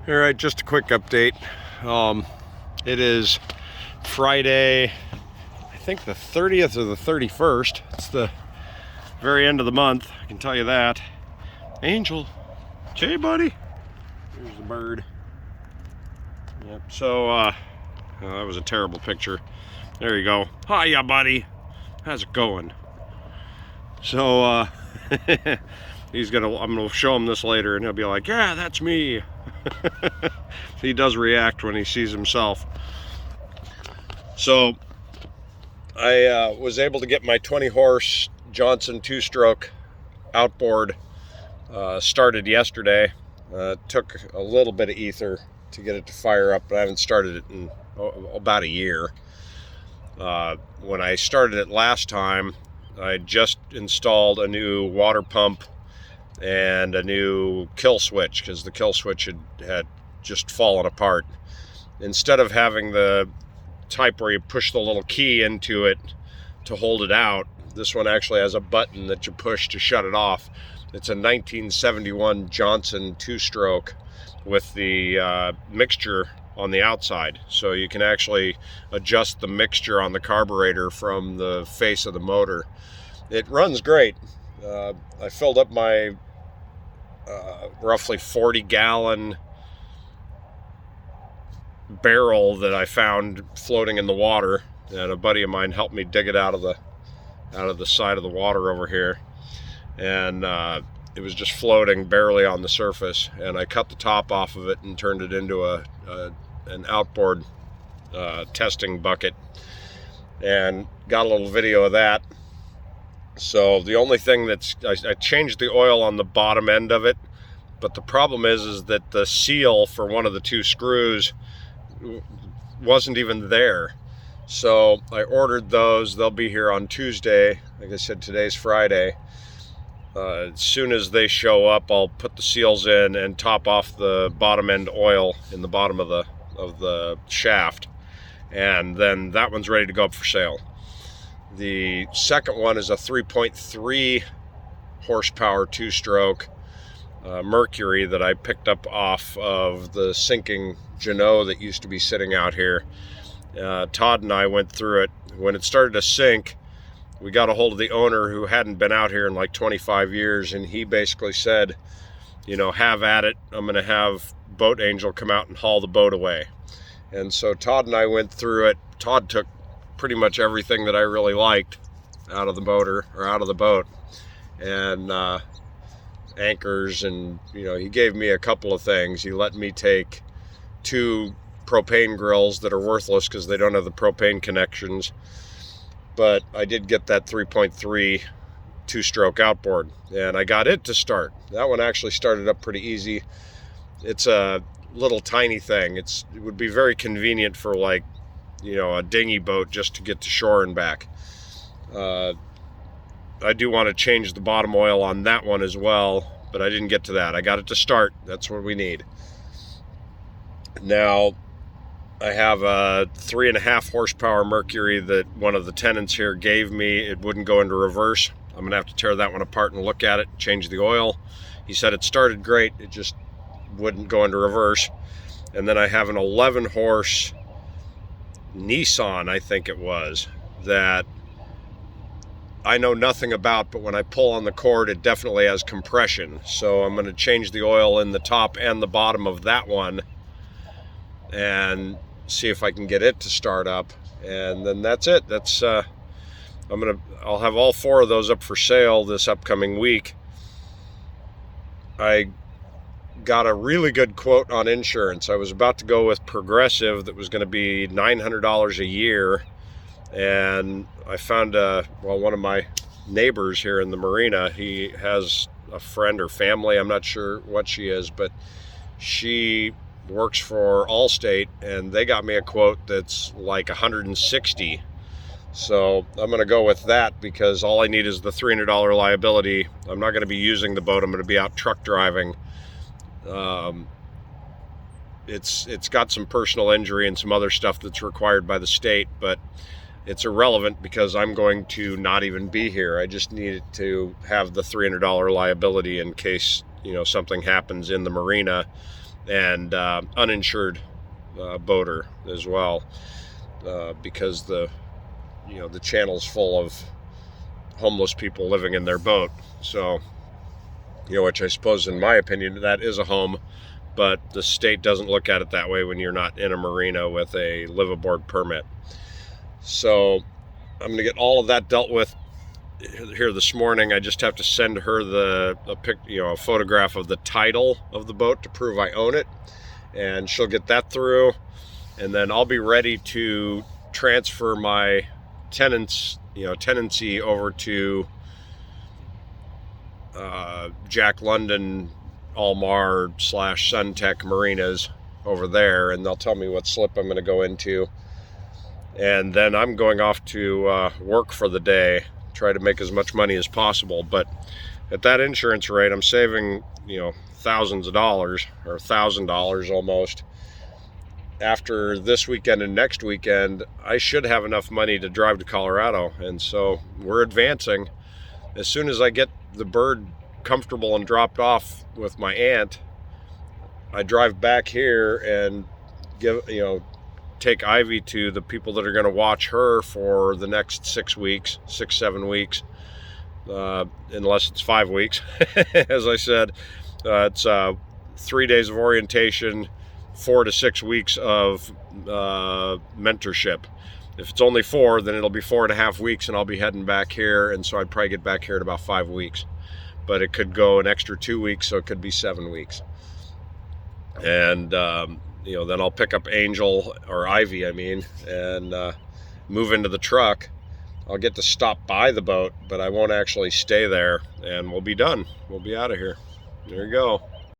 All right, just a quick update. It is Friday, I think the 30th or the 31st. It's the very end of the month, I can tell you that. Angel, hey buddy. There's the bird. Yep, so that was a terrible picture. There you go. Hiya buddy. How's it going? So I'm gonna show him this later and he'll be like, yeah, that's me. He does react when he sees himself. So I was able to get my 20 horse Johnson 2-stroke outboard started yesterday. Took a little bit of ether to get it to fire up, but I haven't started it in about a year. When I started it last time, I just installed a new water pump and a new kill switch because the kill switch had just fallen apart. Instead of having the type where you push the little key into it to hold it out, this one actually has a button that you push to shut it off. It's a 1971 Johnson 2-stroke with the mixture on the outside, so you can actually adjust the mixture on the carburetor from the face of the motor. It runs great. I filled up my roughly 40-gallon barrel that I found floating in the water, and a buddy of mine helped me dig it out of the side of the water over here, and it was just floating barely on the surface, and I cut the top off of it and turned it into an outboard testing bucket and got a little video of that. So the only thing I changed the oil on the bottom end of it, but the problem is that the seal for one of the two screws wasn't even there. So I ordered those. They'll be here on Tuesday. Like I said, today's Friday. As soon as they show up, I'll put the seals in and top off the bottom end oil in the bottom of the shaft, and then that one's ready to go up for sale. The second one is a 3.3 horsepower 2-stroke Mercury that I picked up off of the sinking Jeanneau that used to be sitting out here. Todd and I went through it. When it started to sink, we got a hold of the owner who hadn't been out here in like 25 years, and he basically said, you know, have at it. I'm going to have Boat Angel come out and haul the boat away. And so Todd and I went through it. Todd took pretty much everything that I really liked out of the motor, or out of the boat, and anchors, and he gave me a couple of things. He let me take 2 propane grills that are worthless because they don't have the propane connections, but I did get that 3.3 2-stroke outboard, and I got it to start. That one actually started up pretty easy. It's a little tiny thing. It would be very convenient for like a dinghy boat just to get to shore and back. I do want to change the bottom oil on that one as well, but I didn't get to that. I got it to start. That's what we need. Now, I have a 3.5 horsepower Mercury that one of the tenants here gave me. It wouldn't go into reverse. I'm going to have to tear that one apart and look at it, change the oil. He said it started great, it just wouldn't go into reverse. And then I have an 11 horse Nissan, I think it was, that I know nothing about, but when I pull on the cord, it definitely has compression. So I'm going to change the oil in the top and the bottom of that one and see if I can get it to start up. And then that's it. I'll have all 4 of those up for sale this upcoming week. I got a really good quote on insurance. I was about to go with Progressive that was going to be $900 a year, and I found one of my neighbors here in the marina. He has a friend or family, I'm not sure what she is, but she works for Allstate, and they got me a quote that's like $160. So I'm going to go with that because all I need is the $300 liability. I'm not going to be using the boat. I'm going to be out truck driving. It's got some personal injury and some other stuff that's required by the state, but it's irrelevant because I'm going to not even be here. I just need to have the $300 liability in case something happens in the marina and uninsured boater as well, because the channel's full of homeless people living in their boat. So, which I suppose, in my opinion, that is a home, but the state doesn't look at it that way when you're not in a marina with a live aboard permit. So I'm going to get all of that dealt with here this morning. I just have to send her a photograph of the title of the boat to prove I own it, and she'll get that through, and then I'll be ready to transfer my tenancy over to Jack London, Almar / Suntech Marinas over there, and they'll tell me what slip I'm going to go into. And then I'm going off to work for the day, try to make as much money as possible. But at that insurance rate, I'm saving, thousands of dollars, or $1,000 almost. After this weekend and next weekend, I should have enough money to drive to Colorado. And so we're advancing. As soon as I get the bird comfortable and dropped off with my aunt, I drive back here and take Ivy to the people that are going to watch her for the next 7 weeks, unless it's 5 weeks. As I said, it's 3 days of orientation, 4 to 6 weeks of mentorship. If it's only 4, then it'll be 4.5 weeks, and I'll be heading back here, and so I'd probably get back here in about 5 weeks. But it could go an extra 2 weeks, so it could be 7 weeks. And then I'll pick up Ivy, and move into the truck. I'll get to stop by the boat, but I won't actually stay there, and we'll be done. We'll be out of here. There you go.